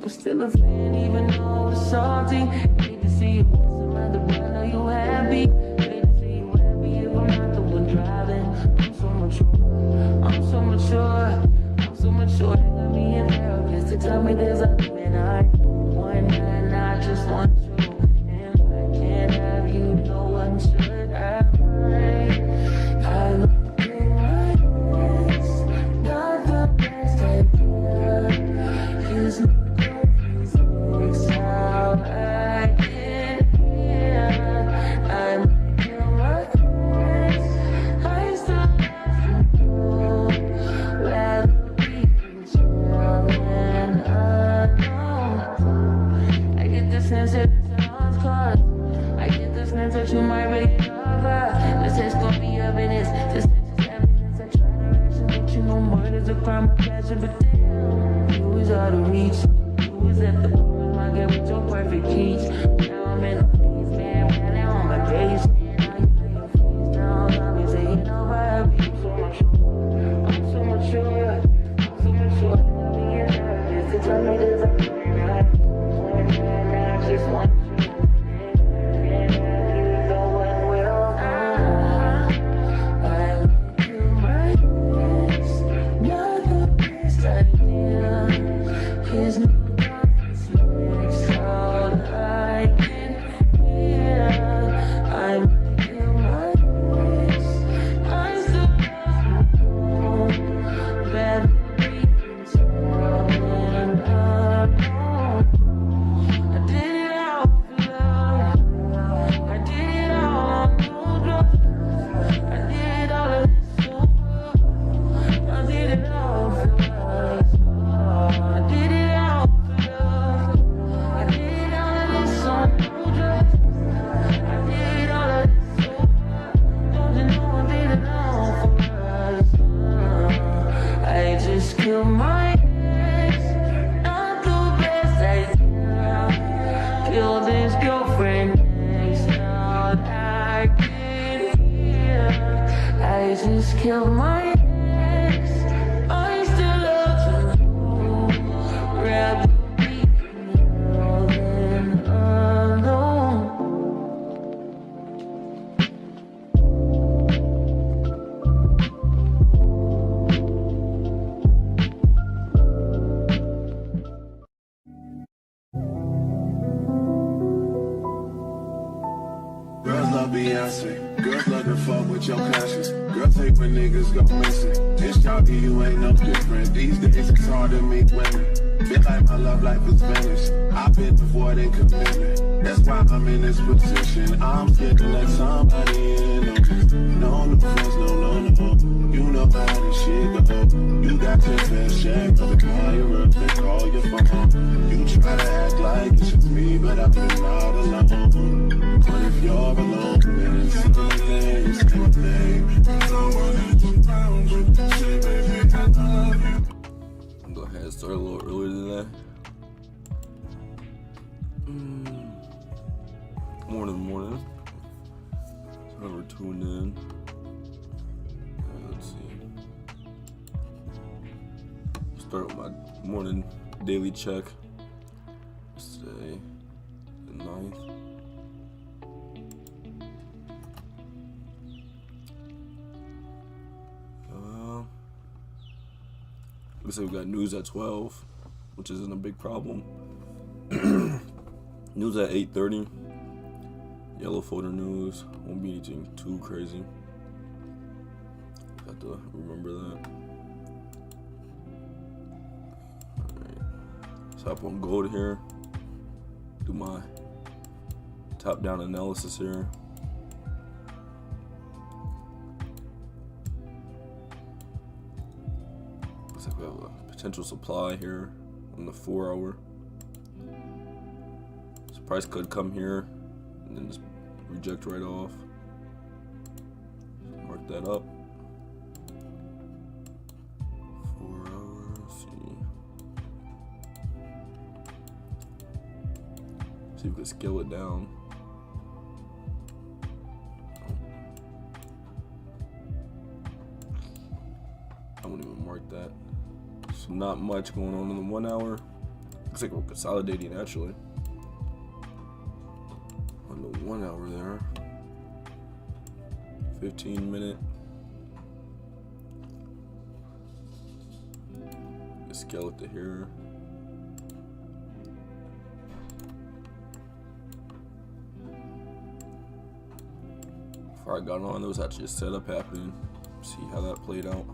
I'm still a fan even though it's salty. Hate to see you messing around the brand, are you happy? Hate to see you happy if I'm not the one driving. I'm so mature, I'm so mature, I'm so mature. They got me in therapist to tell me there's a man I want and I just want you. And I can't have you, no one should have mine. I look in my eyes, not the best idea. Here's no you might really love her. This is gonna be evidence. This is evidence. I try to ration, but you know murder's a crime of passion. But damn, you was out of reach. You was at the farmer's market with your perfect peach. Now I'm in the basement, man, now on my case. Now you lay your face down, I'll be taking over. I'm so mature, I'm so mature, I'm so mature. I'll be in there just to tell me there's a plan. I just want you. Kill my ex, I still love you. Rather be more than alone. Girls love Beyonce, girls love to fuck with your conscious. Girl, take when niggas go missing. It's chalky, you ain't no different. These days it's hard to meet women. Feel like my love life is finished. I've been avoiding commitment. That's why I'm in this position. I'm scared to let somebody in. No new friends, no. You know how this shit go. You got your best check, but they call you up, they call your phone. You try to act like it's just me, but I've been not alone. But if you're alone, then it's same thing. Someone is around you. Say, baby, I love you. I'll go ahead and start a little earlier than that. Morning. So we're tuned in. Let's see. Start with my morning daily check. Today, the 9th. Looks like we got news at 12, which isn't a big problem. News at 8:30. Yellow folder news. Won't be anything too crazy. Have to remember that. Alright. So hop on gold here. Do my top-down analysis here. Looks like we have a potential supply here on the 4 hour. So price could come here and then just reject right off. So mark that up. 4 hours. See if we can scale it down. I won't even mark that. So not much going on in the 1 hour. Looks like we're consolidating actually. On the 1 hour there. 15 minute. Let's scale it to here. Before I got on, there was actually a setup happening. See how that played out.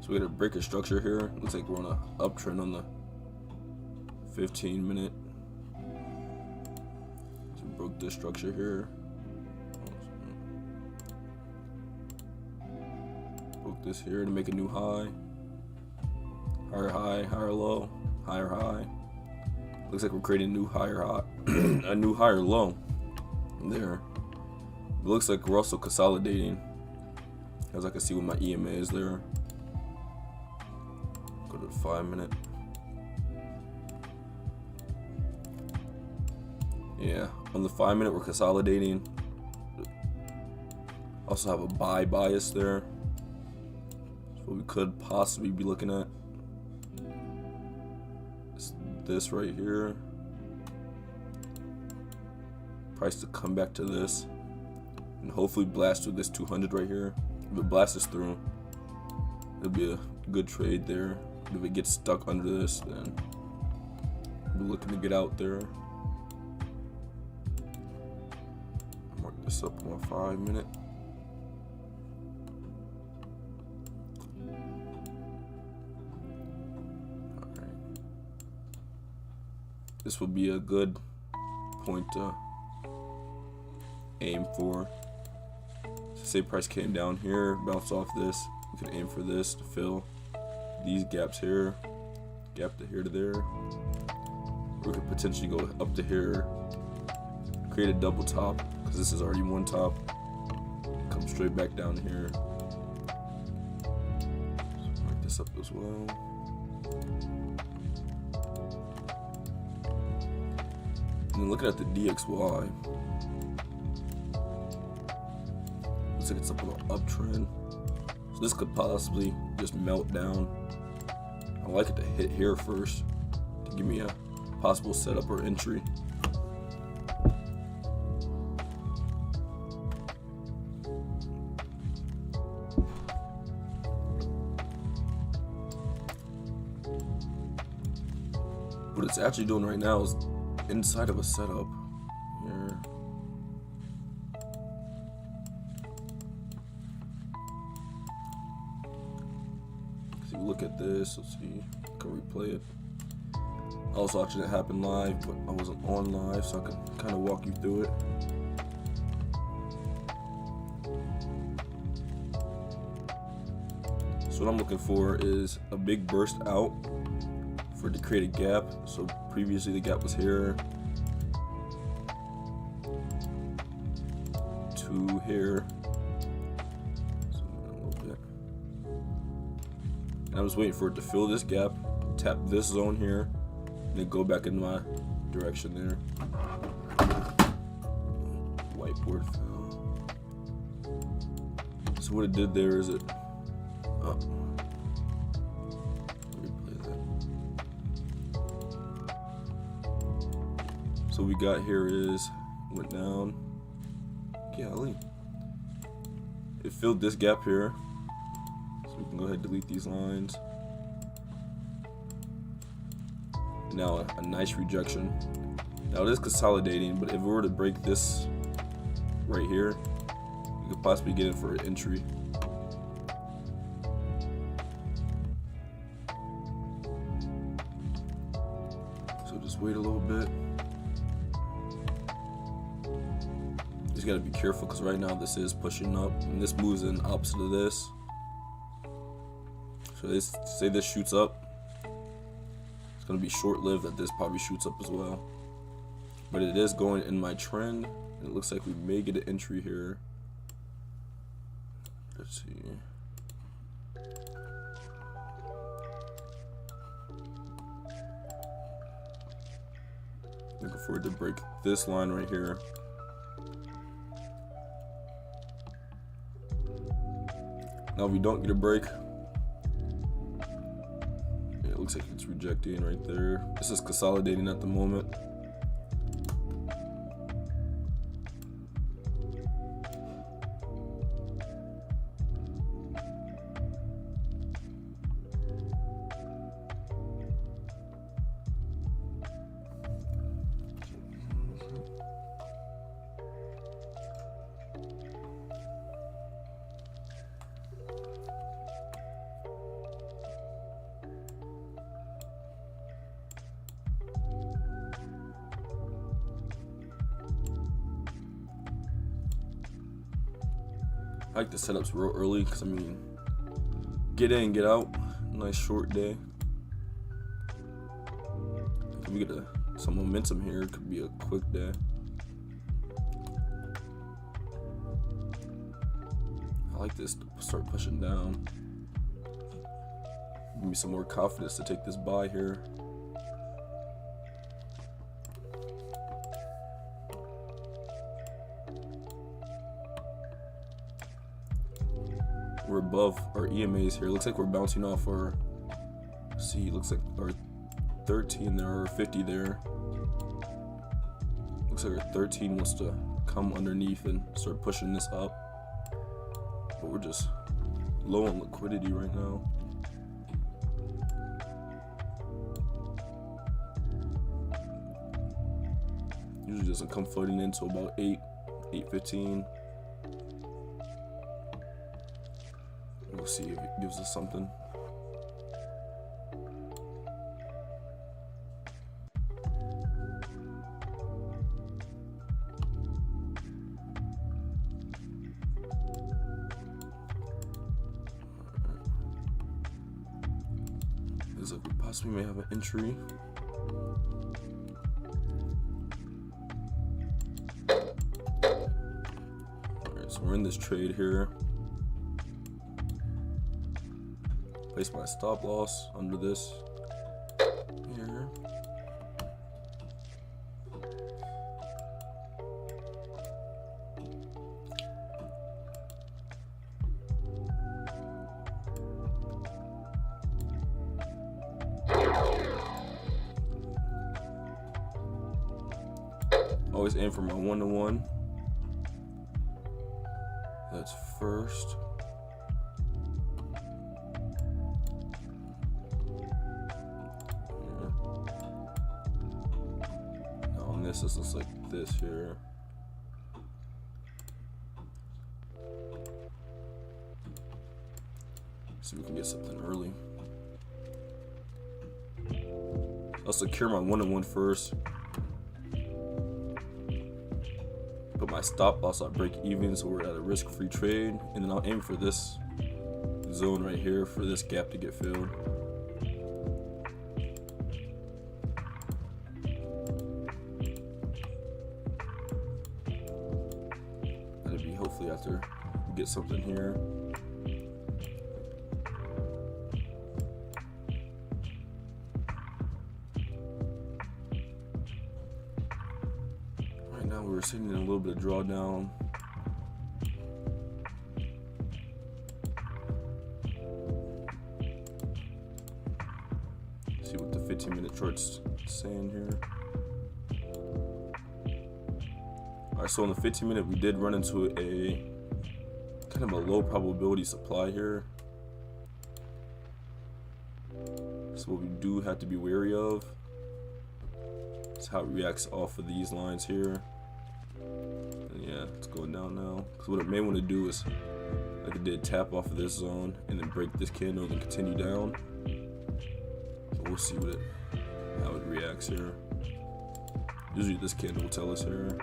So we got a breaker structure here. Looks like we're on an uptrend on the 15 minute. So we broke this structure here. Broke this here to make a new high. Higher high, higher low, higher high. Looks like we're creating a new higher high, a new higher low. There. It looks like we're also consolidating. As I can see what my EMA is there. Go to the 5 minute. Yeah, on the 5 minute we're consolidating. Also have a buy bias there. That's what we could possibly be looking at. This right here. Price to come back to this and hopefully blast through this 200 right here. If it blasts through, it'll be a good trade there. If it gets stuck under this, then we're looking to get out there. Mark this up on my 5 minute. This will be a good point to aim for. So say price came down here, bounced off this, we could aim for this to fill these gaps here, gap to here to there. We could potentially go up to here, create a double top, because this is already one top, come straight back down here. So mark this up as well. And looking at the DXY, looks like it's up on an uptrend. So this could possibly just melt down. I like it to hit here first to give me a possible setup or entry. But it's actually doing right now is inside of a setup here. So you look at this, let's see, I can replay it. I was watching it happen live, but I wasn't on live, so I could kind of walk you through it. So what I'm looking for is a big burst out for it to create a gap. So previously the gap was here to here. A little bit. And I was waiting for it to fill this gap, tap this zone here, and then go back in my direction there. Whiteboard fell. So what it did there is it replay that. So what we got here is went down. Golly. It filled this gap here. So we can go ahead and delete these lines. Now a nice rejection. Now it is consolidating, but if we were to break this right here, we could possibly get in for an entry. So just wait a little bit. Just gotta be careful because right now this is pushing up and this moves in opposite of this. So this, say this shoots up, it's gonna be short-lived that this probably shoots up as well. But it is going in my trend, and it looks like we may get an entry here. Let's see. Looking for it to break this line right here. Now if we don't get a break, yeah, it looks like it's rejecting right there. This is consolidating at the moment. I like the setups real early because I mean, get in, get out. Nice short day. If we get some momentum here, it could be a quick day. I like this to start pushing down. Give me some more confidence to take this buy here. We're above our EMAs here. Looks like we're bouncing off our, see, looks like our 13 there, or 50 there. Looks like our 13 wants to come underneath and start pushing this up. But we're just low on liquidity right now. Usually doesn't come floating in until about 8:15. We'll see if it gives us something. Looks like we possibly may have an entry. Alright, so we're in this trade here. Place my stop loss under this here. Always aim for my 1-to-1. That's first. this looks like this here. See if we can get something early. I'll secure my 1-on-1 first. Put my stop loss at break even, so we're at a risk-free trade, and then I'll aim for this zone right here for this gap to get filled. That'll be hopefully after we get something here. Right now we're sitting in a little bit of drawdown. See what the 15-minute chart's saying here. Alright, so on the 15-minute we did run into a kind of a low probability supply here. So what we do have to be wary of is how it reacts off of these lines here. And yeah, it's going down now. So what it may want to do is, like it did, tap off of this zone and then break this candle and then continue down. So we'll see how it reacts here. Usually this candle will tell us here.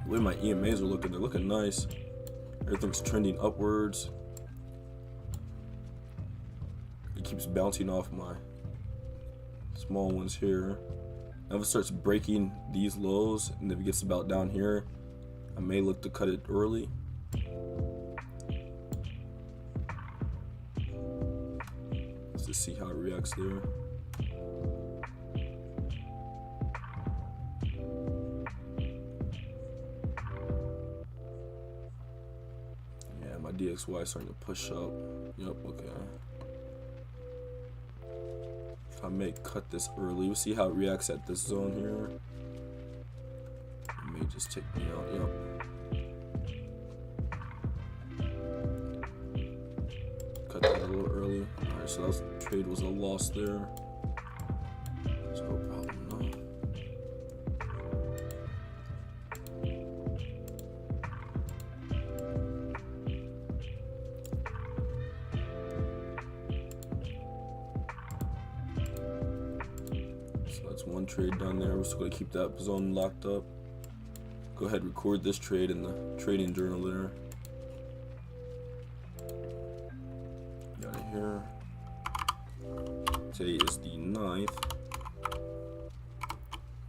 The way my EMAs are looking, they're looking nice. Everything's trending upwards. It keeps bouncing off my small ones here. Now if it starts breaking these lows and if it gets about down here, I may look to cut it early. Let's just see how it reacts there. DXY starting to push up. Yep, okay. I may cut this early. We'll see how it reacts at this zone here. It may just take me out. Yep. Cut that a little early. Alright, so that trade was a loss there. So no problem, no. So that's one trade done there. We're still going to keep that zone locked up. Go ahead and record this trade in the trading journal there. Got it here. Today is the 9th.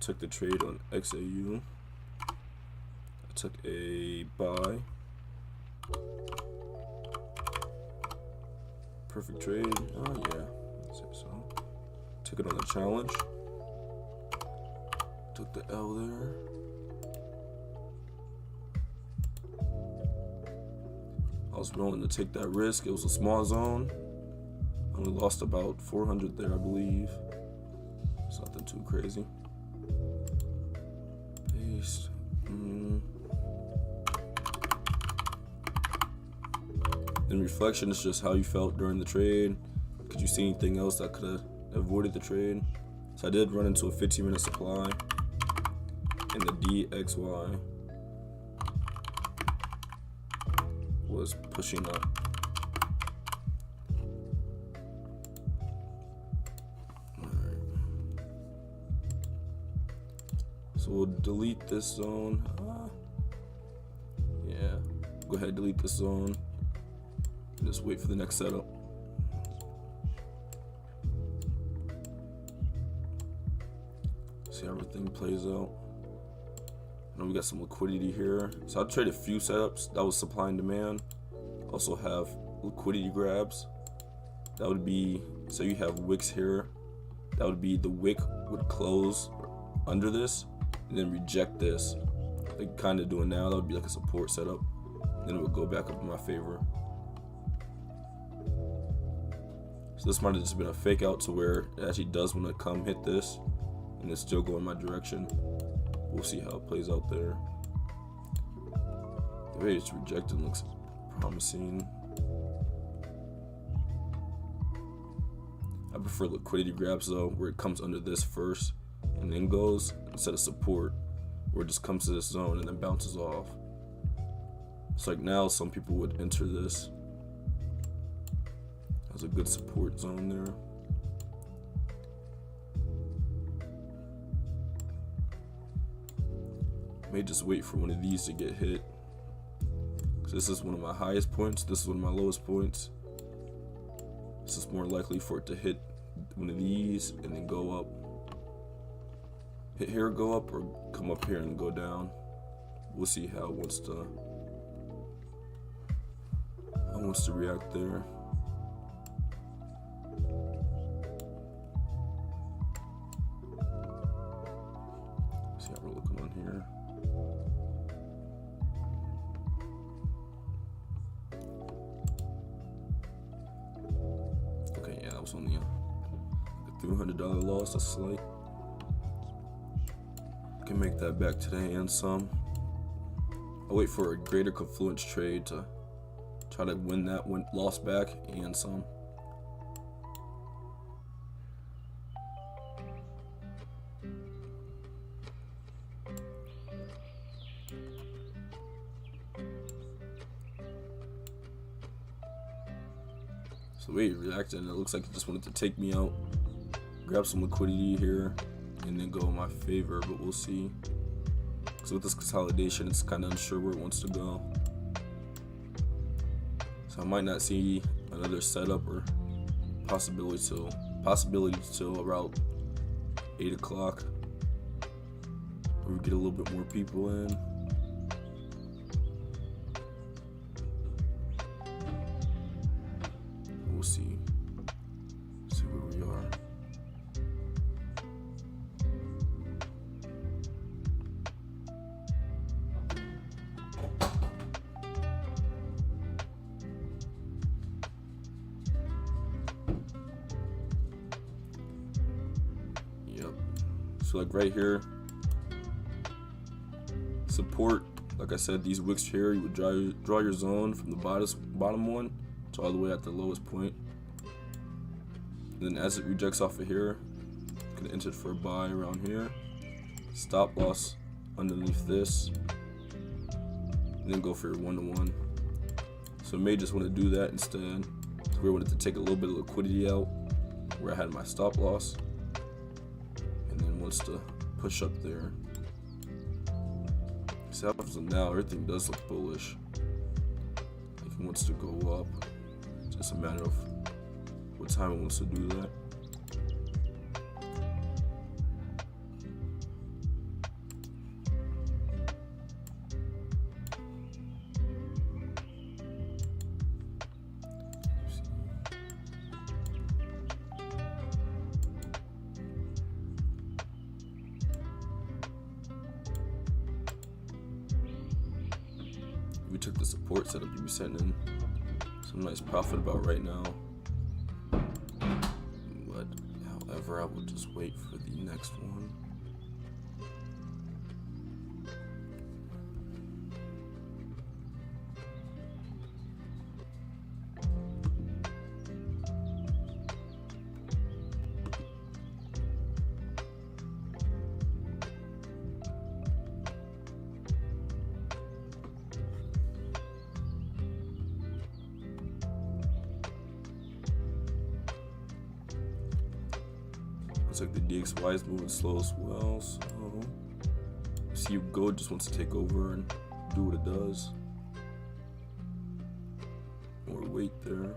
Took the trade on XAU. I took a buy. Perfect trade. Oh yeah, I'd say so. Took it on the challenge. Took the L there. I was willing to take that risk. It was a small zone. I only lost about 400 there, I believe. It's nothing too crazy. Paste. In reflection, it's just how you felt during the trade. Could you see anything else that could have avoided the trade? So I did run into a 15-minute supply and the DXY was pushing up. Alright. So we'll delete this zone. Yeah, go ahead, delete this zone. And just wait for the next setup. See how everything plays out. I know we got some liquidity here. So I traded a few setups. That was supply and demand. Also have liquidity grabs. That would be, so you have wicks here. That would be the wick would close under this and then reject this. Like kind of doing now. That would be like a support setup. Then it would go back up in my favor. So this might have just been a fake out to where it actually does want to come hit this and it's still going my direction. We'll see how it plays out there. The way it's rejected looks promising. I prefer liquidity grabs though, where it comes under this first and then goes, instead of support, where it just comes to this zone and then bounces off. It's like now some people would enter this as a good support zone there. May just wait for one of these to get hit. This is one of my highest points, this is one of my lowest points. This is more likely for it to hit one of these and then go up. Hit here, go up, or come up here and go down. We'll see how it wants to react there. See how we're looking on here. Okay, yeah, that was only a $300 loss. That's slight. Can make that back today and some. I'll wait for a greater confluence trade to try to win that loss back and some. So the way it reacted, and it looks like it just wanted to take me out, grab some liquidity here, and then go in my favor, but we'll see. So with this consolidation, it's kind of unsure where it wants to go. So I might not see another setup or possibility till about 8 o'clock, where we get a little bit more people in. We'll see where we are. So like right here, support, like I said, these wicks here, you would draw your zone from the bottom one to all the way at the lowest point. And then as it rejects off of here, you can enter for a buy around here. Stop loss underneath this, and then go for your 1-to-1. So I may just want to do that instead. So we wanted to take a little bit of liquidity out where I had my stop loss, and then wants to push up there. So now everything does look bullish. Like it wants to go up. It's just a matter of what time it wants to do that. We took the support setup to be setting in some nice profit about right now. But however, I will just wait for the next one. Looks like the DXY is moving slow as well, so see gold just wants to take over and do what it does. More weight there.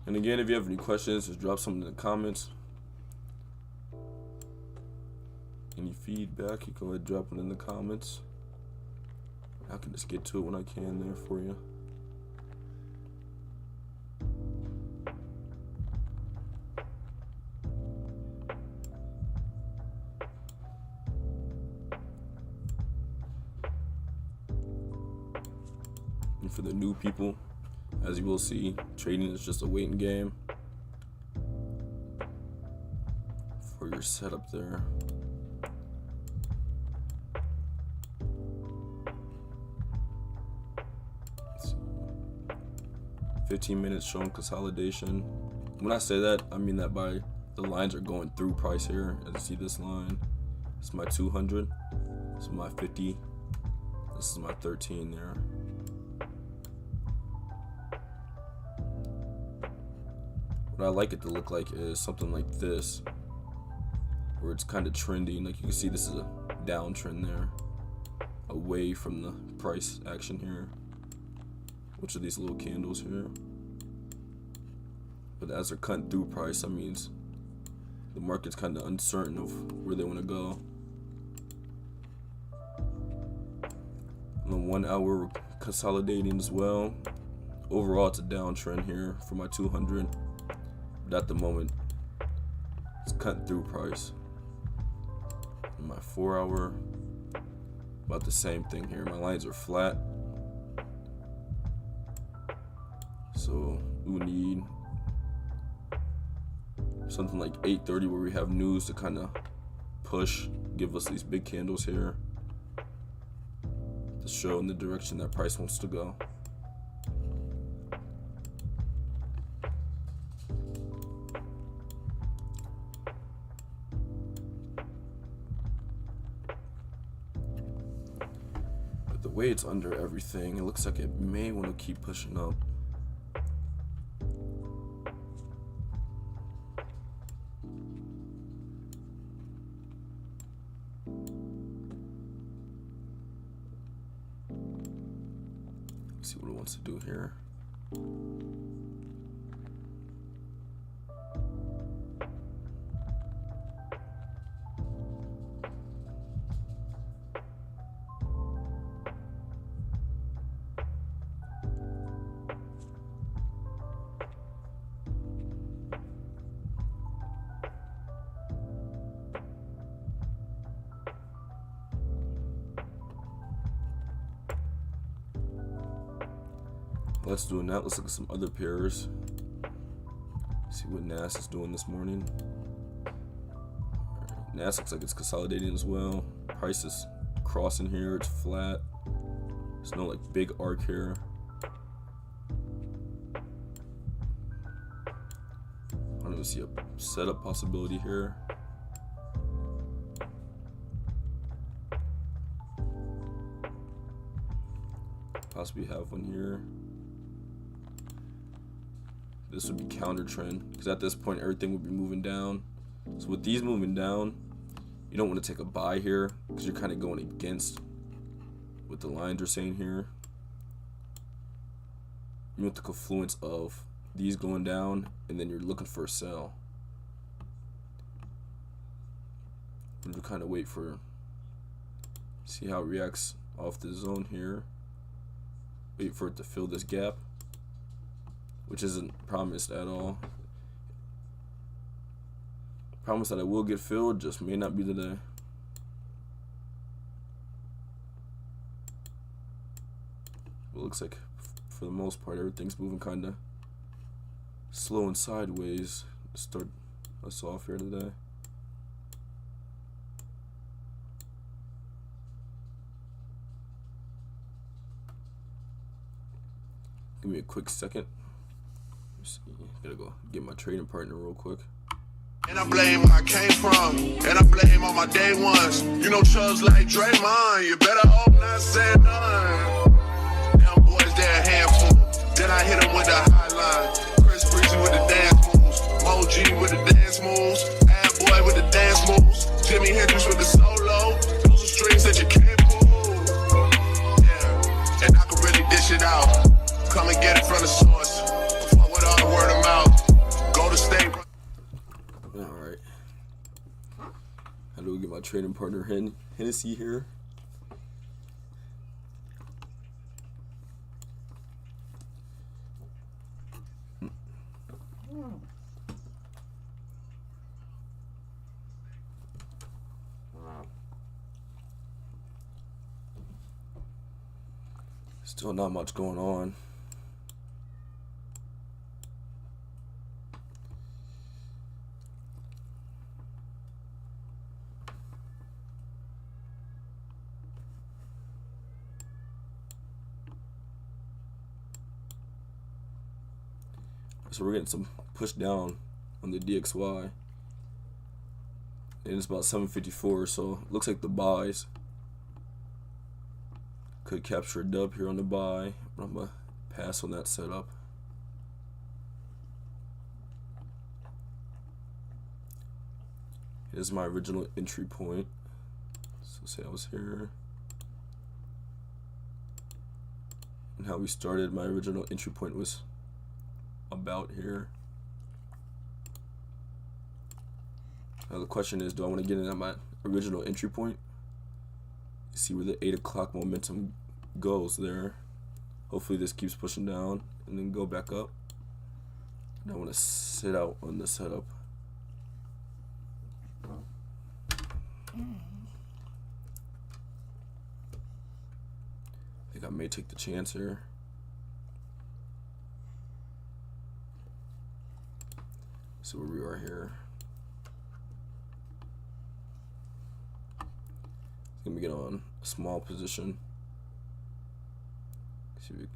And again, if you have any questions, just drop something in the comments. Any feedback, you can go ahead and drop it in the comments. I can just get to it when I can there for you. And for the new people, As you will see, trading is just a waiting game for your setup there. 15 minutes showing consolidation. When I say that, I mean that by the lines are going through price here. As you see this line, this is my 200, this is my 50, this is my 13 there. What I like it to look like is something like this, where it's kind of trending. Like you can see this is a downtrend there, away from the price action here, which are these little candles here. But as they're cutting through price, that means the market's kind of uncertain of where they want to go. On the 1 hour, we're consolidating as well. Overall, it's a downtrend here for my 200. But at the moment, it's cutting through price. In my 4 hour, about the same thing here. My lines are flat. So we would need something like 8:30 where we have news to kind of push, give us these big candles here to show in the direction that price wants to go. But the way it's under everything, it looks like it may want to keep pushing up. See what it wants to do here. Let's do that. Let's look at some other pairs. See what NAS is doing this morning. Right. NAS looks like it's consolidating as well. Price is crossing here. It's flat. There's no like big arc here. I don't even see a setup possibility here. Possibly have one here. This would be counter trend because at this point everything would be moving down. So with these moving down, you don't want to take a buy here because you're kind of going against what the lines are saying here. You want the confluence of these going down and then you're looking for a sell. And you kind of wait for, see how it reacts off the zone here. Wait for it to fill this gap, which isn't promised at all. Promise that it will get filled, just may not be today. It looks like for the most part everything's moving kind of slow and sideways to start us off here today. Give me a quick second. Gotta go get my trading partner real quick. And I blame where I came from, and I blame all my day ones. You know Chubbs like Draymond, you better hope not say none. Them boys, they're a handful. Then I hit them with the high line. Chris Breezy with the dance moves. Mo G with the dance moves. Ad Boy with the dance moves. Jimi Hendrix with the solo. Those are strings that you can't pull. Yeah, and I can really dish it out. Come and get it from the source. Fuck with all the word of mouth. Go to state. Alright. How do we get my trading partner Hennessy here? Still not much going on. So we're getting some push down on the DXY. And it's about 754, so it looks like the buys could capture a dub here on the buy, but I'm gonna pass on that setup. Here's my original entry point. So say I was here. And how we started, my original entry point was about here. Now the question is, do I want to get in at my original entry point? See where the 8 o'clock momentum goes there. Hopefully this keeps pushing down and then go back up. And I want to sit out on the setup. I think I may take the chance here. See where we are here. Let me get on a small position. See if we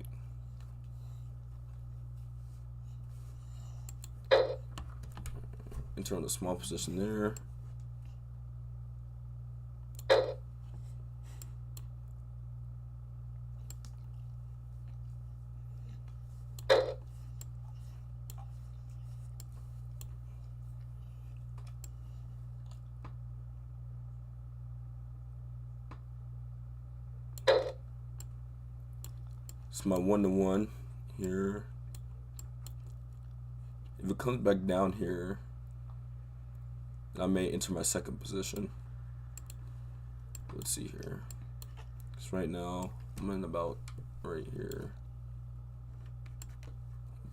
can enter on a small position there. It's my 1-to-1 here. If it comes back down here, I may enter my second position. Let's see here. Because right now I'm in about right here.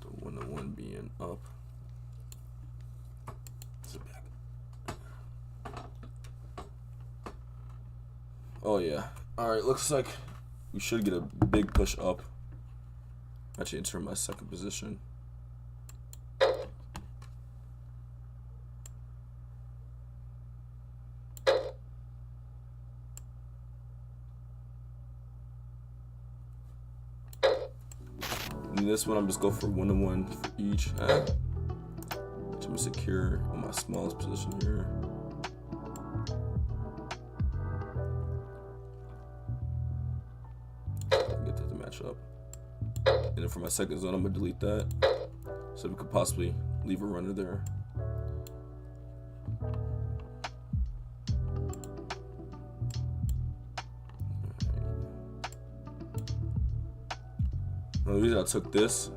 The 1-to-1 being up. Sit back. Oh yeah. Alright, looks like we should get a big push up. Actually, enter my second position. And this one, I'm just going for 1-to-1 for each. I'm gonna secure on my smallest position here. Get that to match up. And then for my second zone, I'm gonna delete that, so we could possibly leave a runner there. Now, the reason I took this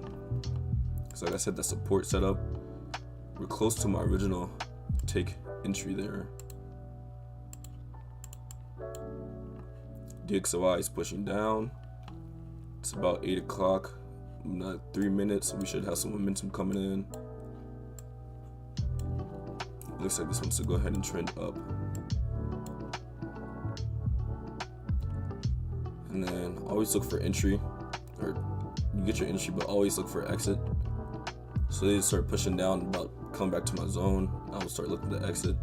is, like I said, that support setup. We're close to my original take entry there. DXAU is pushing down. It's about 8 o'clock. Not 3 minutes, so we should have some momentum coming in. Looks like this wants to go ahead and trend up. And then always look for entry, or you get your entry, but always look for exit. So they start pushing down, about come back to my zone. I will start looking to exit,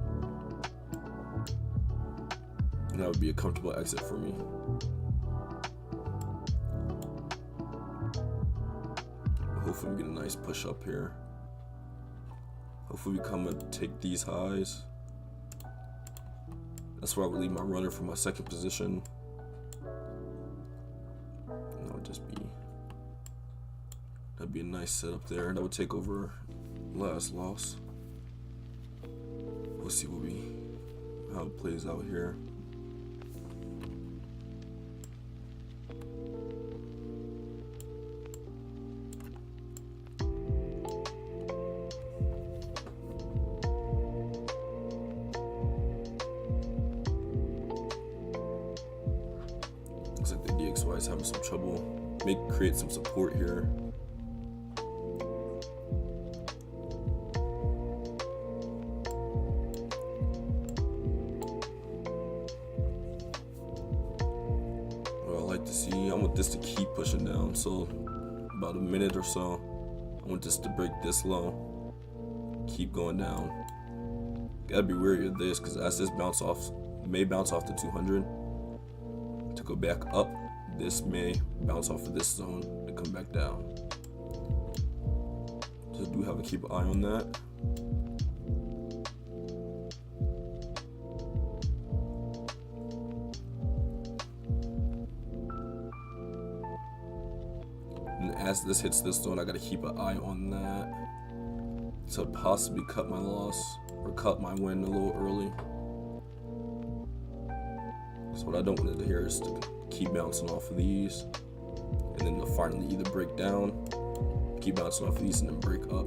and that would be a comfortable exit for me. Hopefully we get a nice push up here. Hopefully we come and take these highs. That's where I would leave my runner for my second position. And that would just be, that'd be a nice setup there. That would take over last loss. We'll see how it plays out here. Looks like the DXY is having some trouble. May create some support here. What I like to see, I want this to keep pushing down. So about a minute or so, I want this to break this low, keep going down. Gotta be wary of this, because as this may bounce off the 200 to go back up, this may bounce off of this zone to come back down. So I do have to keep an eye on that. And as this hits this zone, I gotta keep an eye on that to possibly cut my loss or cut my win a little early. So what I don't want to hear is to keep bouncing off of these, and then to finally either break down, keep bouncing off of these, and then break up.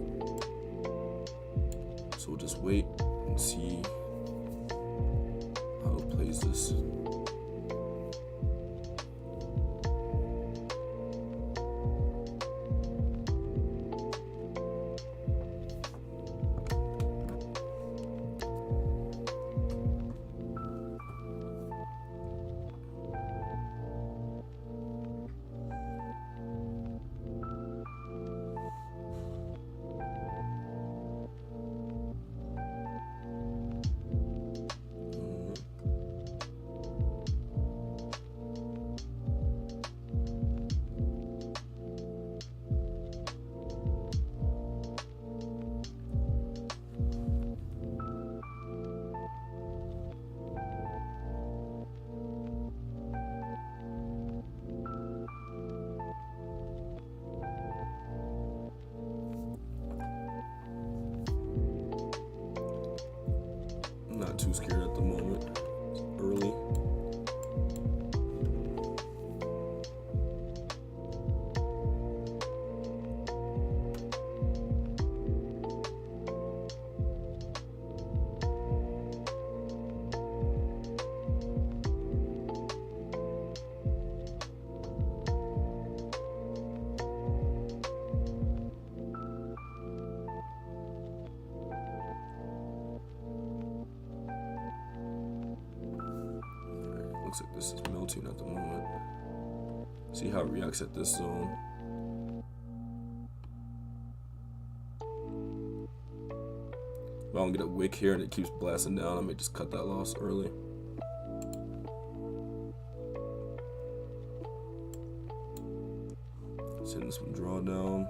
So we'll just wait and see how it plays this. Not too scared at the moment. It's early. Looks like this is melting at the moment. See how it reacts at this zone. If I don't get a wick here and it keeps blasting down, I may just cut that loss early. Sending some drawdown.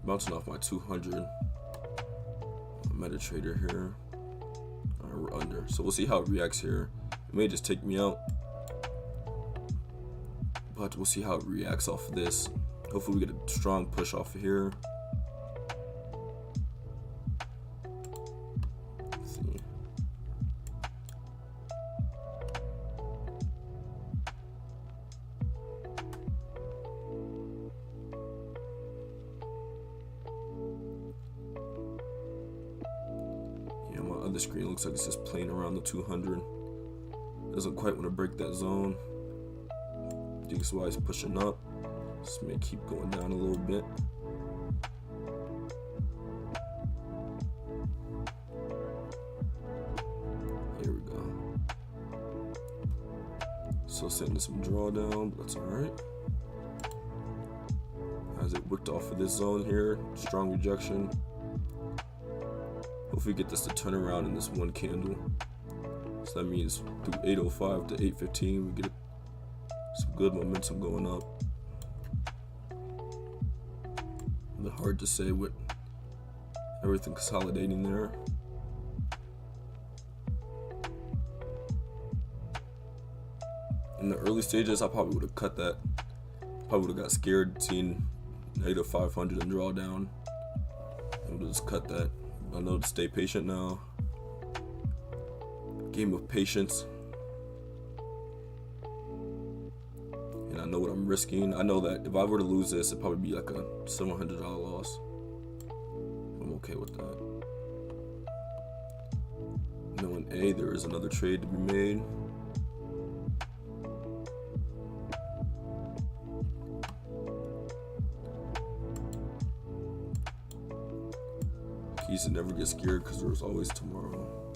Bouncing off my 200 MetaTrader here. Alright, we're under. So we'll see how it reacts here. It may just take me out, but we'll see how it reacts off of this. Hopefully we get a strong push off of here. Let's see. The screen looks like it's just playing around the 200. Doesn't quite want to break that zone. I think that's why it's pushing up. Just may keep going down a little bit. Here we go. So sending some drawdown, but that's alright. As it wicked off of this zone here, strong rejection. Hopefully we get this to turn around in this one candle. So that means through 805 to 815 we get some good momentum going up. A bit hard to say with everything consolidating there. In the early stages I probably would have cut that. Probably would have got scared seeing negative 500 and draw down. I would have just cut that. I know to stay patient now. Game of patience. And I know what I'm risking. I know that if I were to lose this, it'd probably be like a $700 loss. I'm okay with that. Knowing A, there is another trade to be made. Peace and never get scared because there's always tomorrow.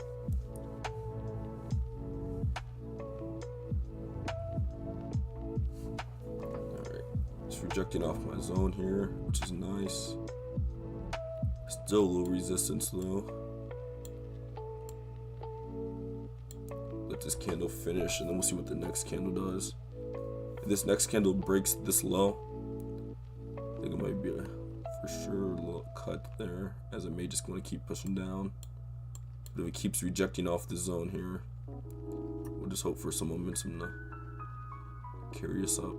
Alright, just rejecting off my zone here, which is nice. Still a little resistance though. Let this candle finish and then we'll see what the next candle does. If this next candle breaks this low, I think it might be a for sure a little cut there, as it may just want to keep pushing down. But if it keeps rejecting off the zone here, we'll just hope for some momentum to carry us up.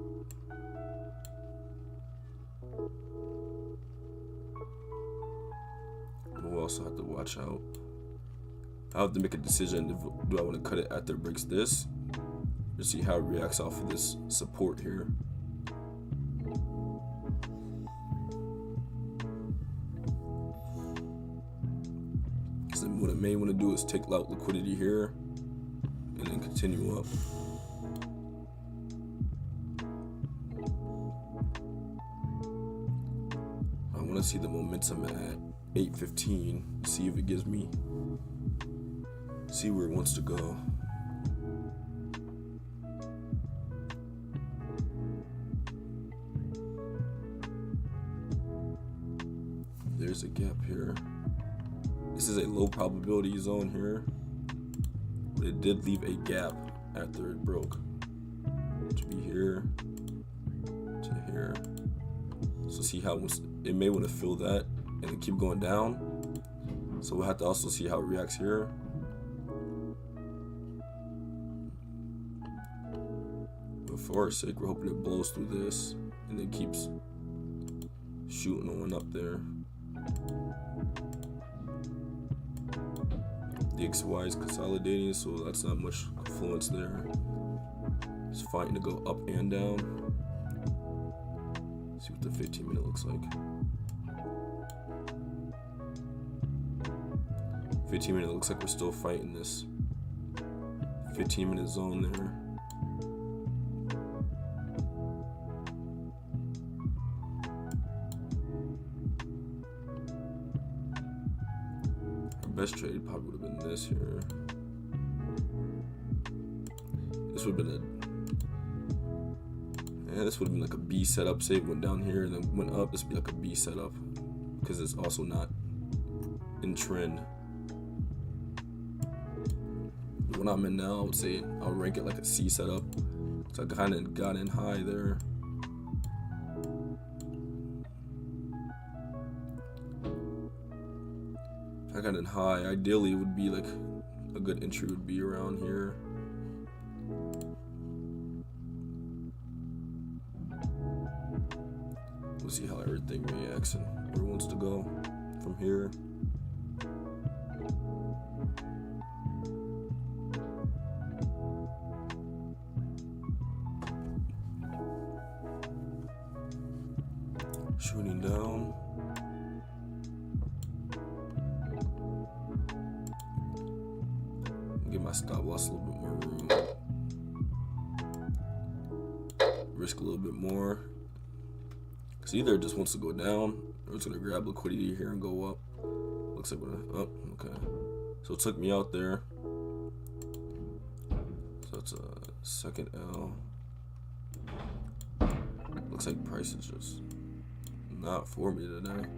We'll also have to watch out. I have to make a decision if do I want to cut it after it breaks this, to see how it reacts off of this support here. Because then what I may want to do is take out liquidity here and then continue up. I want to see the momentum at 8:15, see if it gives me, see where it wants to go. There's a gap here. This is a low probability zone here, but it did leave a gap after it broke. To be here to here. So see how it may want to fill that and then keep going down. So we'll have to also see how it reacts here. But for our sake, we're hoping it blows through this and then keeps shooting on up there. The XY is consolidating, so that's not much influence there. It's fighting to go up and down. See what the 15-minute looks like. 15-minute looks like we're still fighting this 15-minute zone there. Our best trade probably would have been this here. This would have been this would have been like a B setup. Say it went down here and then went up. This would be like a B setup because it's also not in trend. What I'm in now, I would say I'll rank it like a C setup. So I kind of got in high there. If I got in high, ideally it would be like a good entry would be around here. We'll see how everything reacts and where it wants to go from here. Shooting down. Give my stop loss a little bit more room. Risk a little bit more. Because either it just wants to go down or it's going to grab liquidity here and go up. Looks like we're up. Okay. So it took me out there. So that's a second L. Looks like price is just not for me today.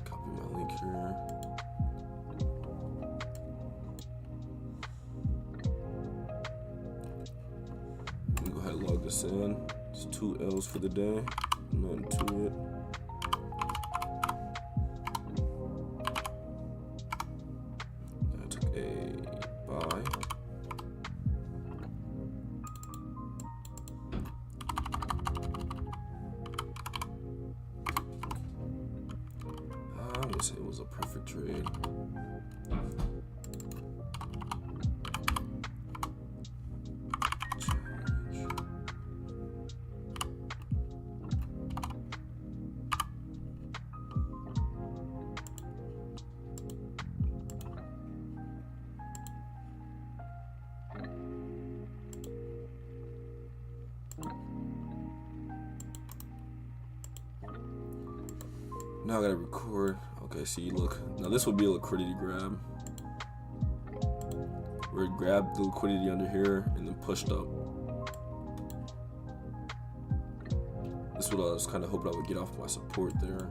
Copy my link here. I'm gonna go ahead and log this in. It's 2 L's for the day. Nothing to it. It was a perfect trade. Now I gotta record. Okay, see, look. Now this would be a liquidity grab. Where it grabbed the liquidity under here and then pushed up. This is what I was kind of hoping I would get off my support there.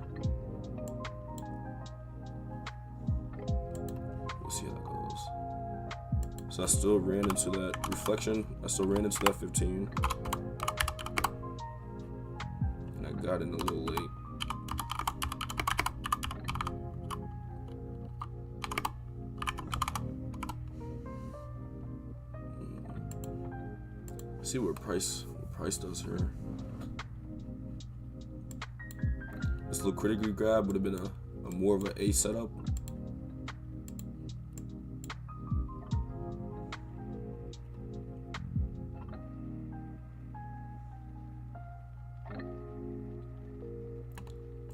We'll see how that goes. So I still ran into that reflection. I still ran into that 15. And I got in a little late. See what price does here. This liquidity grab would have been a more of an A setup.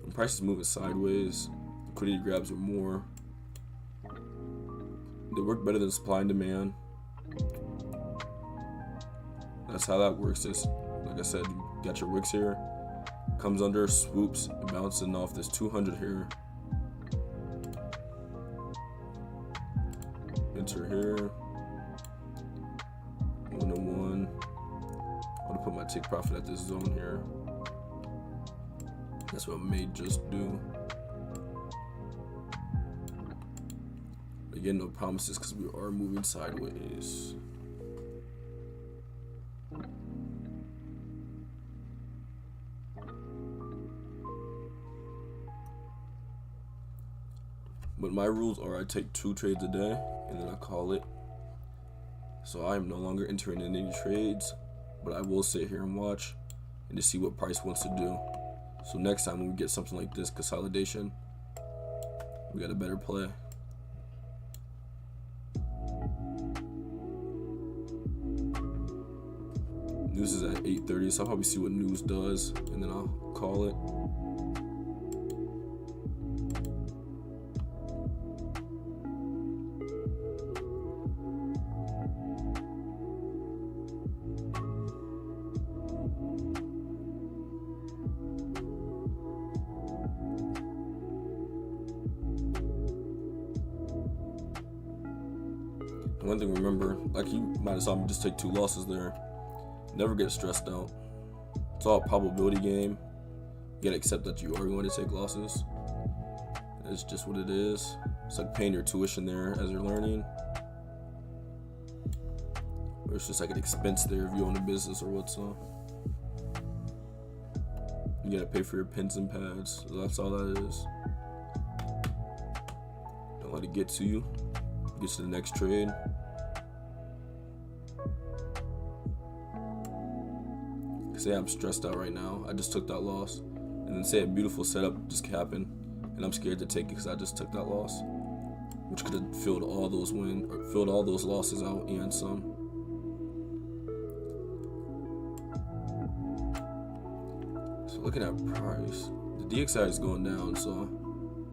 When price is moving sideways, liquidity grabs are more. They work better than supply and demand. That's how that works. Is like I said, you got your wicks here, comes under, swoops, and bouncing off this 200 here. Enter here. 101. I'm gonna put my take profit at this zone here. That's what I may just do. Again, no promises because we are moving sideways. But my rules are I take 2 trades a day and then I call it. So I am no longer entering in any trades, but I will sit here and watch and to see what price wants to do. So next time when we get something like this consolidation, we got a better play. News is at 8:30, so I'll probably see what news does and then I'll call it. One thing to remember, like you might have saw me just take 2 losses there. Never get stressed out. It's all a probability game. You gotta accept that you are going to take losses. It's just what it is. It's like paying your tuition there as you're learning. Or it's just like an expense there if you own a business or what's up. You gotta pay for your pens and pads. So that's all that is. Don't let it get to you. Get to the next trade. Say I'm stressed out right now. I just took that loss. And then say a beautiful setup just happened. And I'm scared to take it because I just took that loss. Which could have filled all those filled all those losses out and some. So looking at price, the DXI is going down, so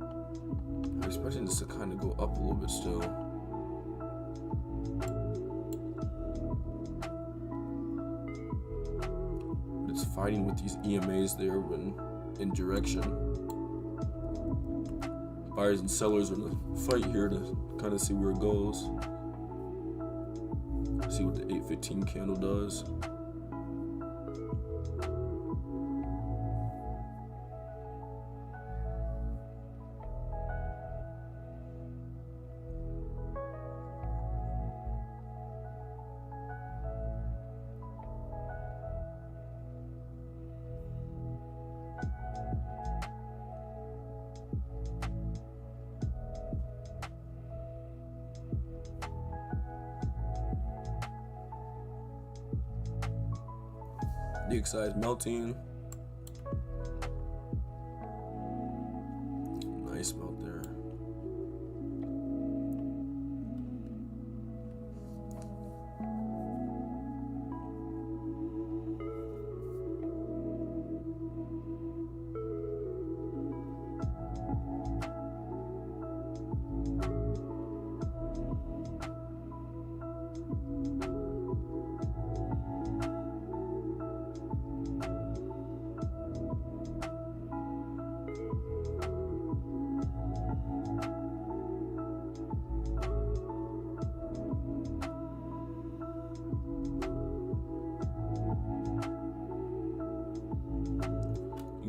I'm expecting this to kind of go up a little bit still. But it's fighting with these EMAs there in direction. Buyers and sellers are in a fight here to kind of see where it goes. See what the 815 candle does. The XAU is melting. Nice melt there.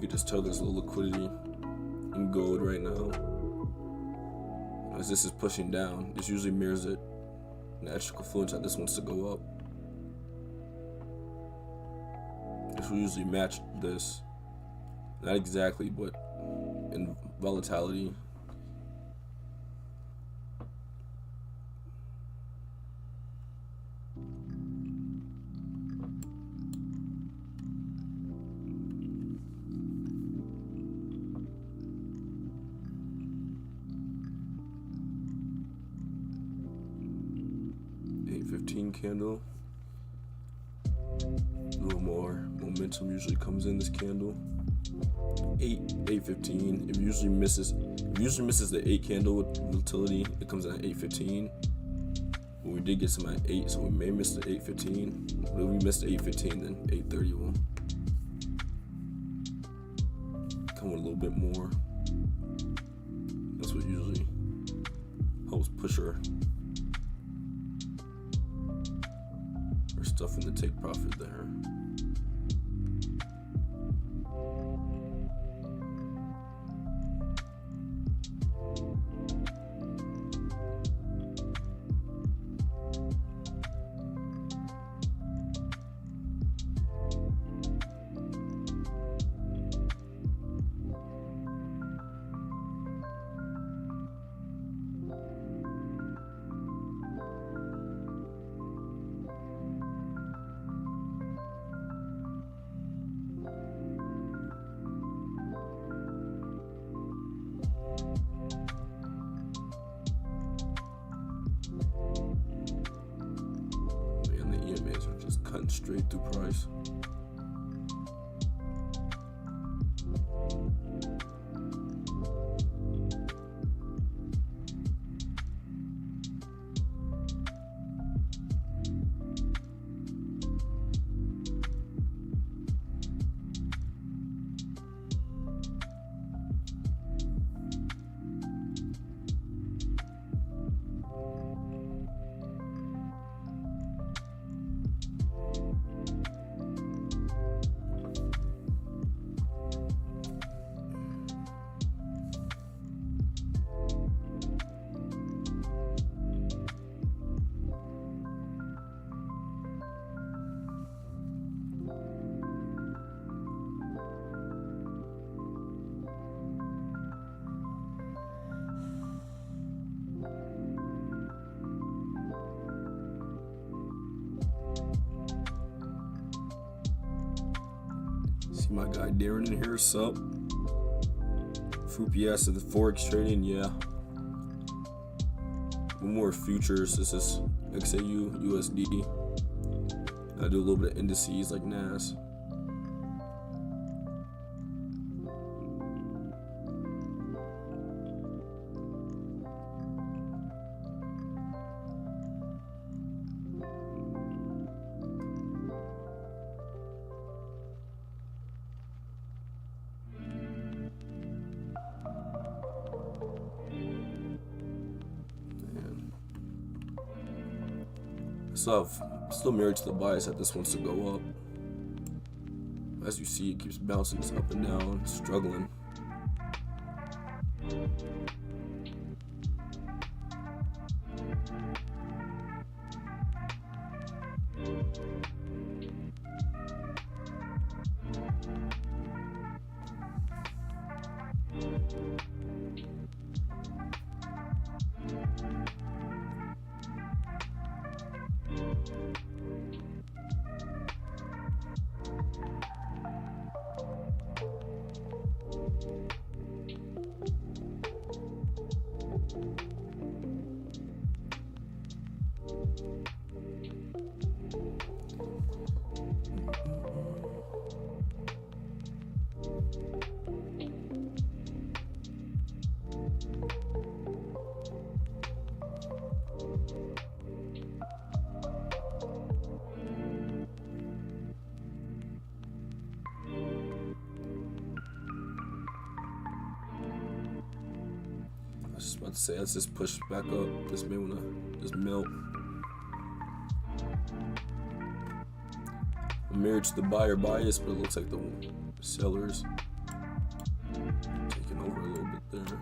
could just tell there's a little liquidity in gold right now. As this is pushing down, this usually mirrors it. Natural confluence that this wants to go up. This will usually match this. Not exactly, but in volatility. Candle. A little more momentum usually comes in this candle. 8:15. It usually misses the 8 candle with volatility. It comes in at 8:15. But we did get some at 8, so we may miss the 8:15. But if we miss the 8:15, then 8:30 will come with a little bit more. That's what usually helps push our stuff in the take profit there. Straight through price. See my guy Darren in here, sup? Fupias of the forex trading, yeah. One more futures. This is XAU, USD. I do a little bit of indices like NAS. Still married to the bias that this wants to go up. As you see, it keeps bouncing this up and down, struggling. I was just about to say, let's just push back up. This may wanna just melt. I'm married to the buyer bias, but it looks like the sellers Taking over a little bit there.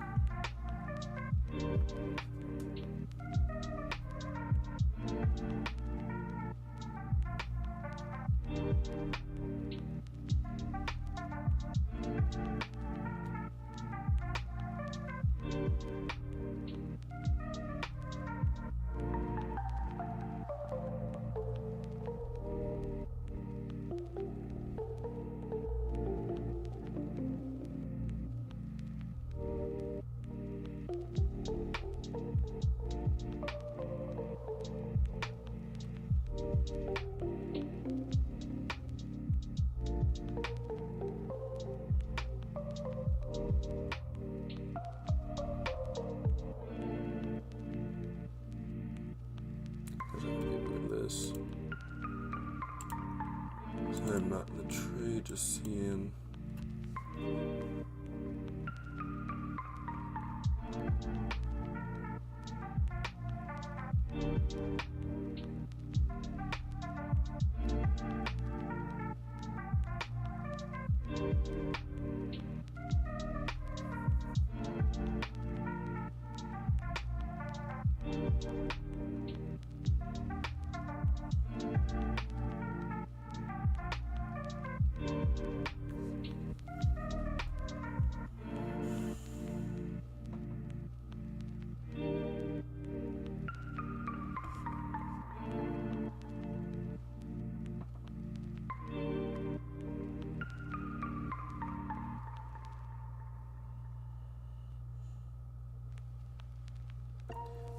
This. I'm not in the trade, just seeing.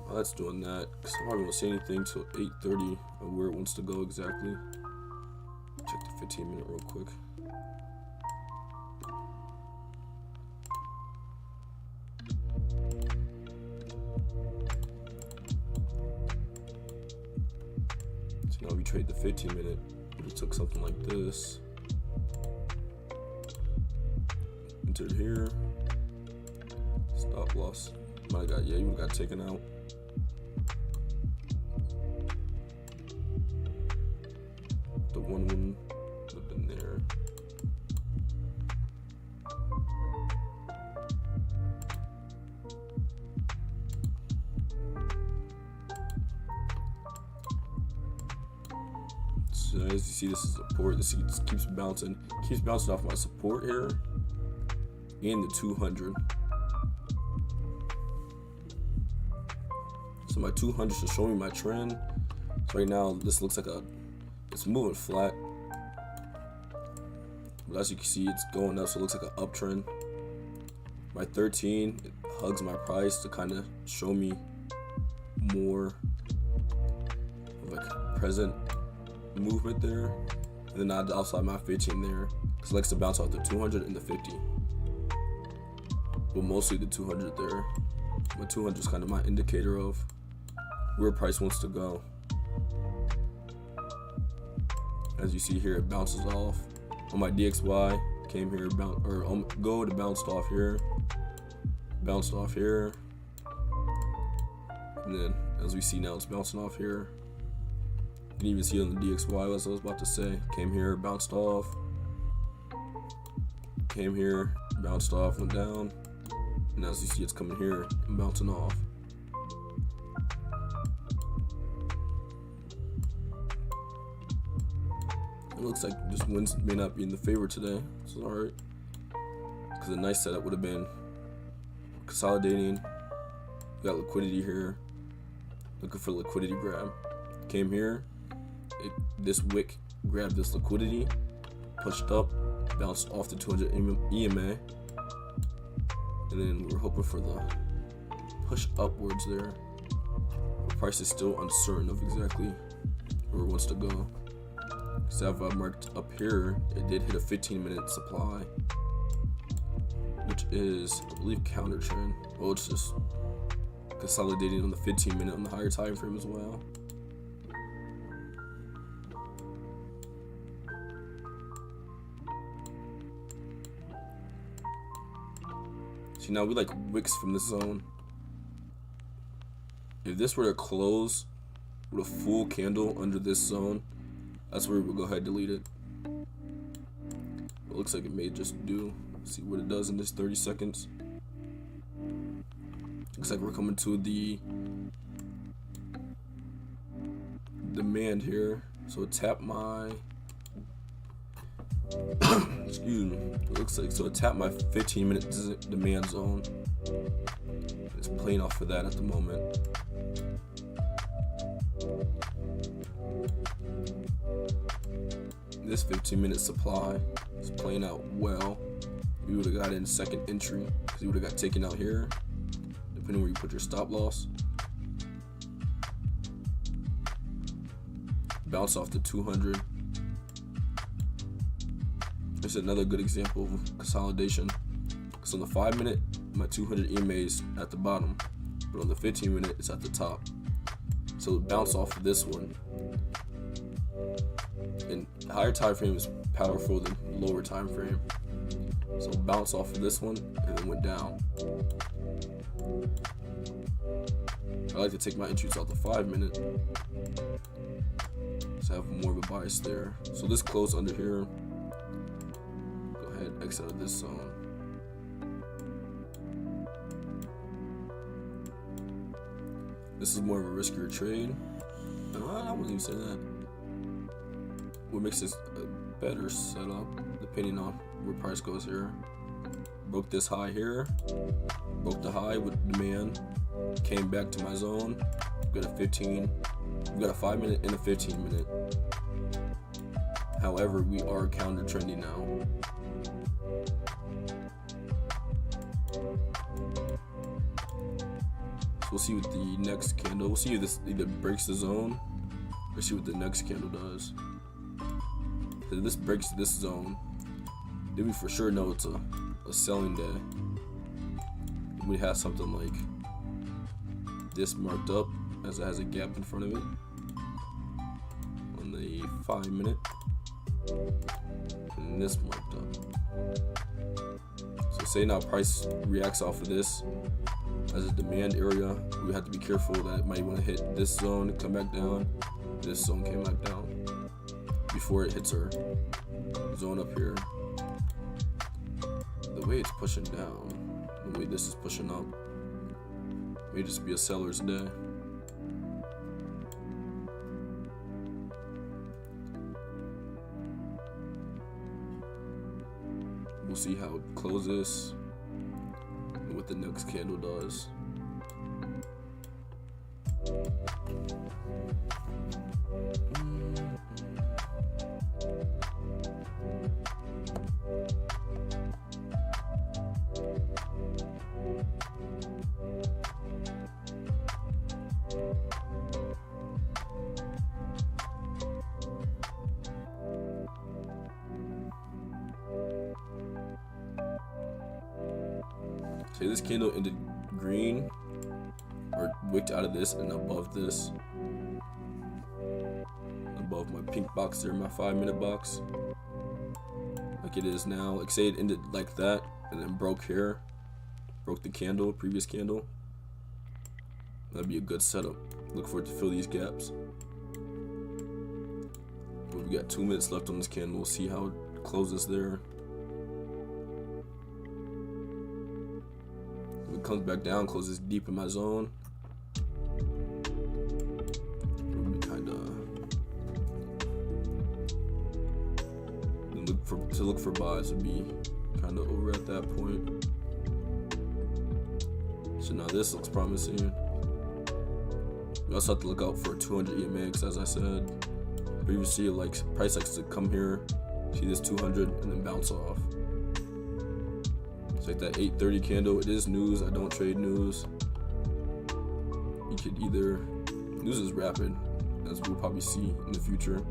While that's doing that, because I probably won't say anything till 8:30 of where it wants to go exactly. Check the 15-minute real quick. So now we trade the 15-minute. We took something like this. Entered here. Stop loss. Might have got, yeah, you would have got taken out. The one wouldn't have been there. So as you see, this is support. This keeps bouncing off my support here and the 200. So my 200 should show me my trend. So right now, this looks like it's moving flat. But as you can see, it's going up, so it looks like an uptrend. My 13, it hugs my price to kind of show me more of like present movement there. And then outside my 15 there, because it likes to bounce off the 200 and the 50. But mostly the 200 there. My 200 is kind of my indicator of where price wants to go. As you see here, it bounces off. On my DXY, came here, gold bounced off here, bounced off here, and then as we see now, it's bouncing off here. You can even see it on the DXY, as I was about to say. Came here, bounced off, came here, bounced off, went down, and as you see, it's coming here and bouncing off. It looks like just wins may not be in the favor today, so it's alright. Because a nice setup would have been consolidating. We got liquidity here, looking for liquidity grab. Came here, this wick grabbed this liquidity, pushed up, bounced off the 200 EMA, and then we're hoping for the push upwards there. The price is still uncertain of exactly where it wants to go. So if I marked up here, it did hit a 15-minute supply, which is, I believe, counter trend. Well, it's just consolidating on the 15-minute on the higher time frame as well. See, now we like wicks from this zone. If this were to close with a full candle under this zone, that's where we'll go ahead and delete it. It looks like it may just do. See what it does in this 30 seconds. Looks like we're coming to the demand here. So tap my excuse me. It looks like so it tapped my 15-minute demand zone. It's playing off of that at the moment. This 15-minute supply is playing out well. We would have got in second entry because you would have got taken out here, depending where you put your stop loss. Bounce off to 200. This is another good example of consolidation. So on the 5-minute, my 200 EMA is at the bottom, but on the 15-minute, it's at the top. So it bounced off of this one. And higher time frame is powerful than lower time frame. So bounce off of this one and then went down. I like to take my entries out the 5-minute. So I have more of a bias there. So this close under here. Go ahead, exit out of this zone. This is more of a riskier trade. I wouldn't even say that. What makes this a better setup, depending on where price goes here. Broke this high here, broke the high with demand, came back to my zone. We got a 15, we got a 5-minute and a 15-minute. However, we are counter trending now. So we'll see what the next candle. We'll see if this either breaks the zone, or see what the next candle does. If this breaks this zone, then we for sure know it's a selling day. We have something like this marked up as it has a gap in front of it on the 5-minute, and this marked up. So say now price reacts off of this as a demand area, we have to be careful that it might want to hit this zone and come back down. This zone came back down before it hits our zone up here. The way it's pushing down, the way this is pushing up, may just be a seller's day. We'll see how it closes and what the next candle does. Say this candle ended green or wicked out of this and above this, above my pink box there, my 5-minute box, like it is now. Like say it ended like that and then broke here, broke the candle, previous candle. That'd be a good setup. Look for it to fill these gaps. But we got 2 minutes left on this candle. We'll see how it closes there. If it comes back down, closes deep in my zone. We'll be kind of look for buys would be kind of over at that point. So now this looks promising. We also have to look out for 200 EMX, as I said. But you see like price likes to come here, see this 200, and then bounce off. It's like that 8:30 candle. It is news. I don't trade news. You could either, news is rapid, as we'll probably see in the future.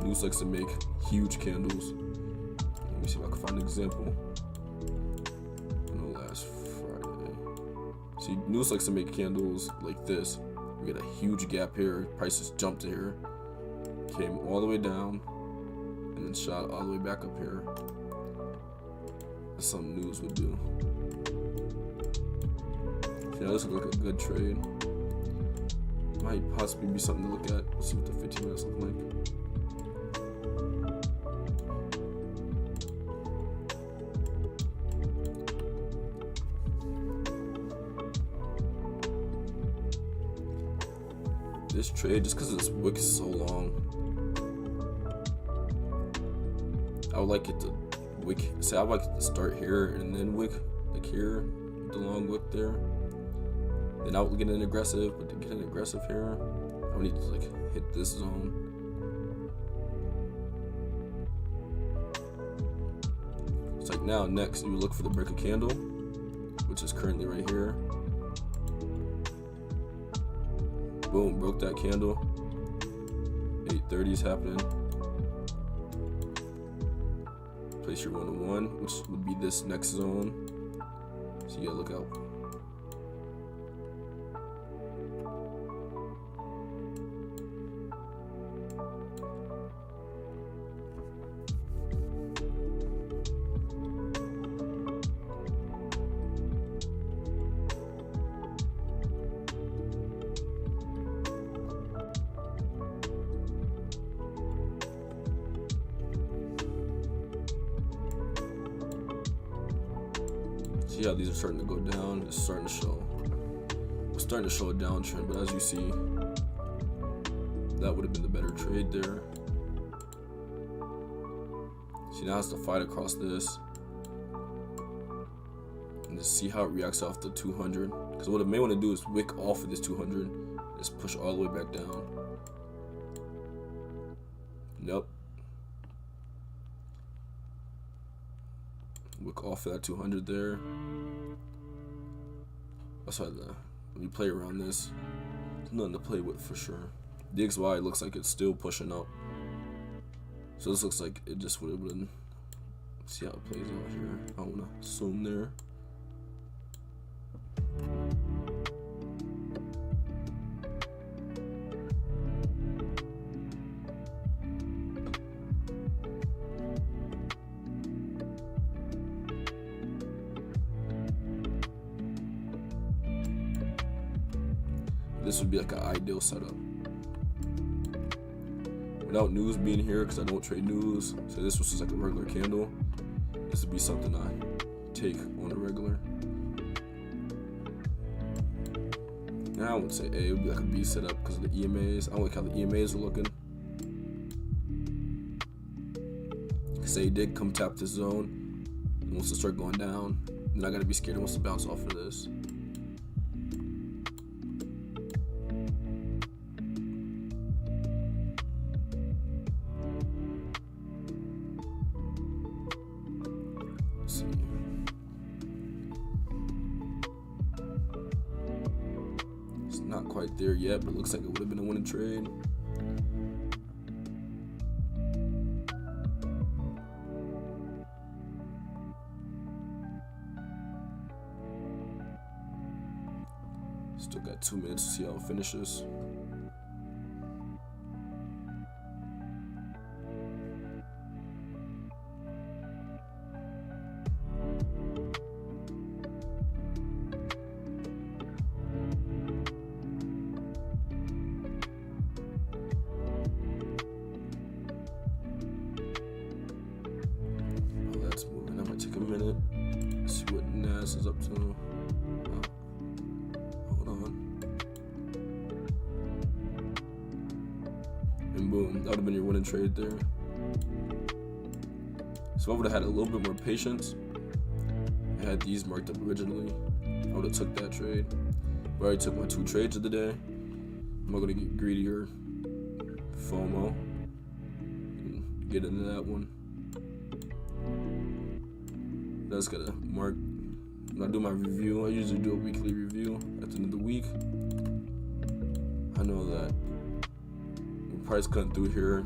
News likes to make huge candles. Let me see if I can find an example. Last Friday. See, news likes to make candles like this. We get a huge gap here. Prices jumped to here, came all the way down, and then shot all the way back up here. That's something news would do. Yeah, this looks like a good trade. Might possibly be something to look at. Let's see what the 15 minutes look like. this trade, just because this wick is so long, I would like it to wick. Say I would like it to start here and then wick like here, the long wick there. Then I would get an aggressive, but to get an aggressive here, I would need to like hit this zone. It's like now next you look for the break of candle, which is currently right here. Boom, broke that candle. 830 is happening. Place your 101, which would be this next zone. So you gotta look out. See how these are starting to go down? It's starting to show. It's starting to show a downtrend, but as you see, that would have been the better trade there. See, now it's to fight across this and just see how it reacts off the 200. Because what it may want to do is wick off of this 200 and just push all the way back down. Nope. Wick off of that 200 there. That's why when you play around this, there's nothing to play with for sure. The XY looks like it's still pushing up. So this looks like it just would have been. See how it plays out here. I want to zoom there. This would be like an ideal setup. Without news being here, because I don't trade news, so this was just like a regular candle. This would be something I take on a regular. Now I wouldn't say A, it would be like a B setup because of the EMAs. I don't like how the EMAs are looking. Say it did come tap this zone, and wants to start going down, then I gotta be scared it wants to bounce off of this. It's not quite there yet, but it looks like it would have been a winning trade. Still got 2 minutes to see how it finishes. A minute. See what Nas is up to. Hold on. And boom, that would have been your winning trade there. So I would have had a little bit more patience. I had these marked up originally. I would have took that trade. But I already took my 2 trades of the day. I'm not gonna get greedy or FOMO and get into that one. That's gotta mark. When I do my review, I usually do a weekly review at the end of the week. I know that when price cutting through here,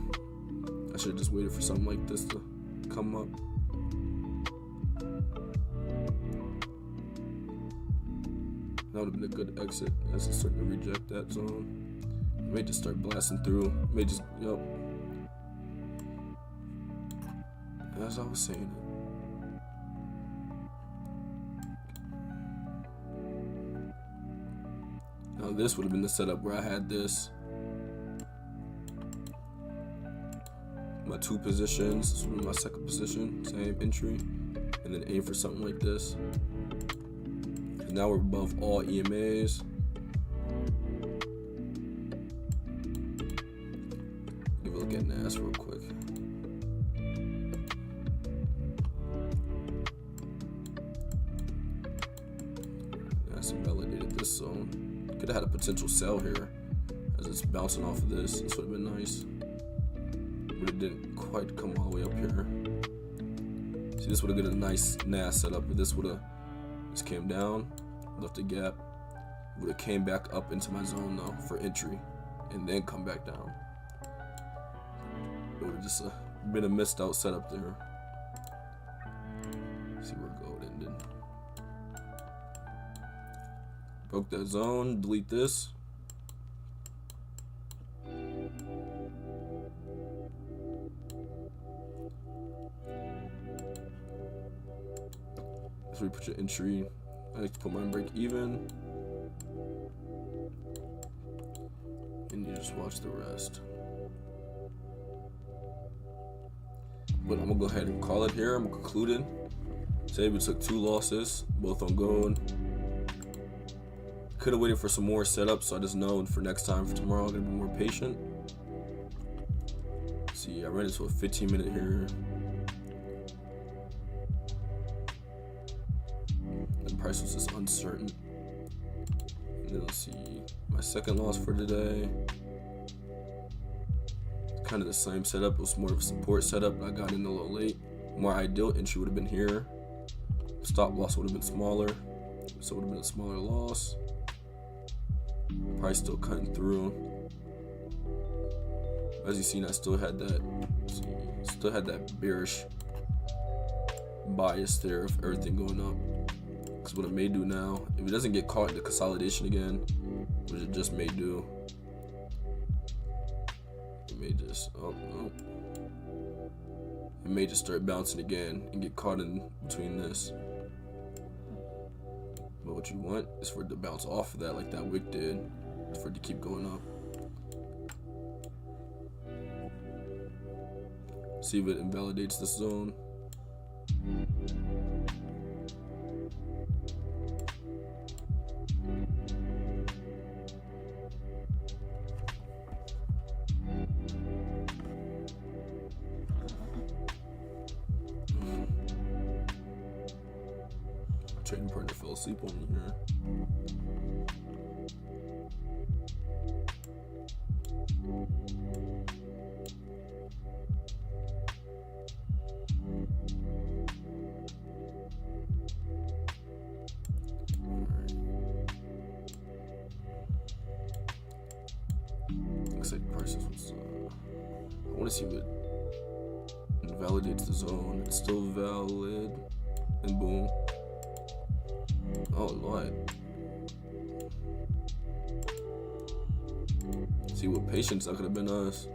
I should have just waited for something like this to come up. That would have been a good exit as it's starting to reject that zone. I may just start blasting through. May just, yep. As I was saying. Now this would have been the setup where I had this. My 2 positions, this would be my second position, same entry, and then aim for something like this. And now we're above all EMAs. test real quick. That's invalidated this zone. Could have had a potential sell here as it's bouncing off of this. This would have been nice, but it didn't quite come all the way up here. See, this would have been a nice NAS setup, but this would have just came down, left a gap, would have came back up into my zone though for entry, and then come back down. It would have just been a missed out setup there. See where gold ended. Broke that zone, delete this. That's where you put your entry. I like to put mine break even. And you just watch the rest. But I'm gonna go ahead and call it here. I'm gonna conclude it. Say we took 2 losses, both on gold. Could have waited for some more setups, so I just know for next time, for tomorrow, I'm gonna be more patient. See, I ran into a 15-minute here. The price was just uncertain. And then let's see, my second loss for today. Kind of the same setup. It was more of a support setup. I got in a little late. More ideal entry would have been here. Stop loss would have been smaller, so it would have been a smaller loss. Price still cutting through. As you seen, I still had that bearish bias there of everything going up. Because what it may do now, if it doesn't get caught in the consolidation again, which it just may do, it may just it may just start bouncing again and get caught in between this. But what you want is for it to bounce off of that like that wick did, for it to keep going up. See if it invalidates this zone. Trading partner fell asleep on me here. Looks like prices was. I want to see what invalidates the zone. It's still valid, and boom. Oh Lord. See, with patience that could have been us,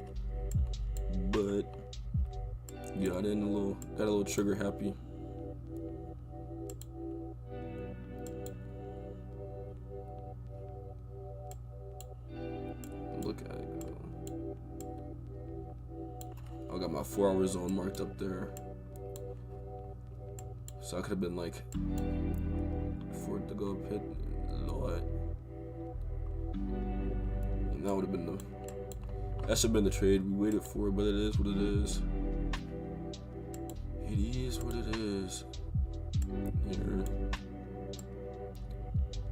but got in got a little trigger happy. Look at it. I got my 4-hour zone marked up there, so I could have been like, for it to go up hit Lord. And that would have been that should have been the trade we waited for, but it is what it is. It is what it is. Here.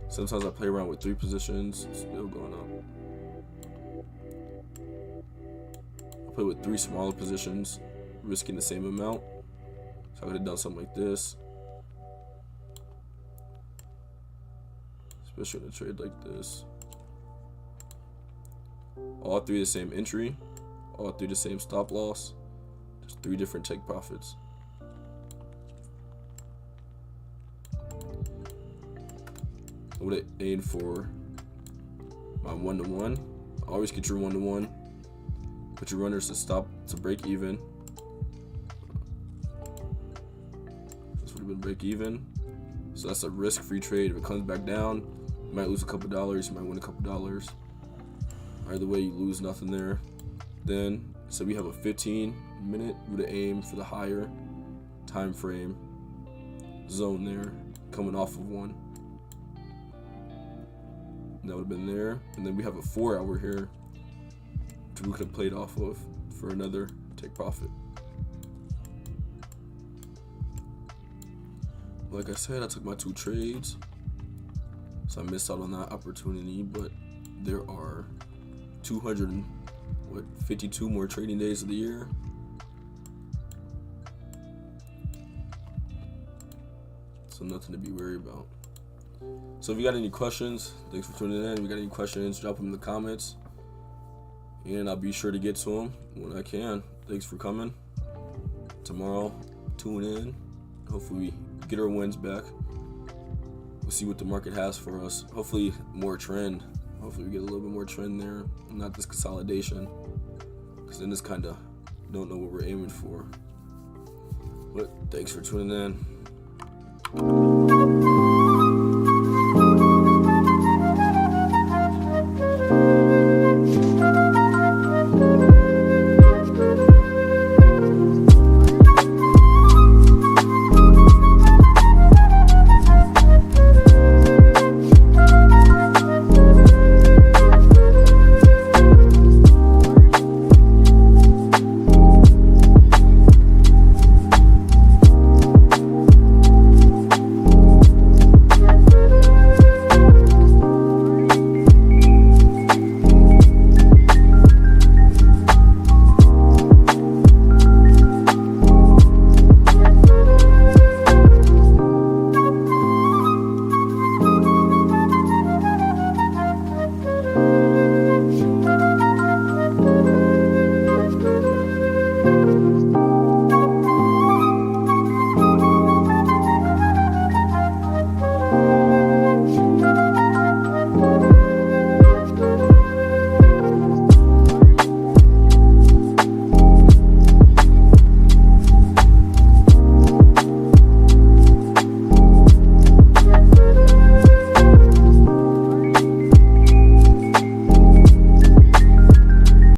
Sometimes I play around with 3 positions, still going up. I play with 3 smaller positions, risking the same amount. So I could have done something like this. Especially in a trade like this. All 3 the same entry, all 3 the same stop loss. Just 3 different take profits. I would have aimed for my 1-to-1. Always get your 1-to-1. Put your runners to stop to break even. This would have been break even. So that's a risk-free trade. If it comes back down, you might lose a couple dollars, you might win a couple dollars. Either way, you lose nothing there. Then, so we have a 15-minute with an aim for the higher time frame zone there, coming off of one. And that would have been there. And then we have a 4-hour here, which we could have played off of for another take profit. Like I said, I took my 2 trades, so I missed out on that opportunity, but there are 252 more trading days of the year. So nothing to be worried about. So if you got any questions, thanks for tuning in. If you got any questions, drop them in the comments, and I'll be sure to get to them when I can. Thanks for coming. Tomorrow, tune in. Hopefully we get our wins back. We'll see what the market has for us. Hopefully more trend. Hopefully we get a little bit more trend there, not this consolidation, because then it's kind of don't know what we're aiming for. But thanks for tuning in.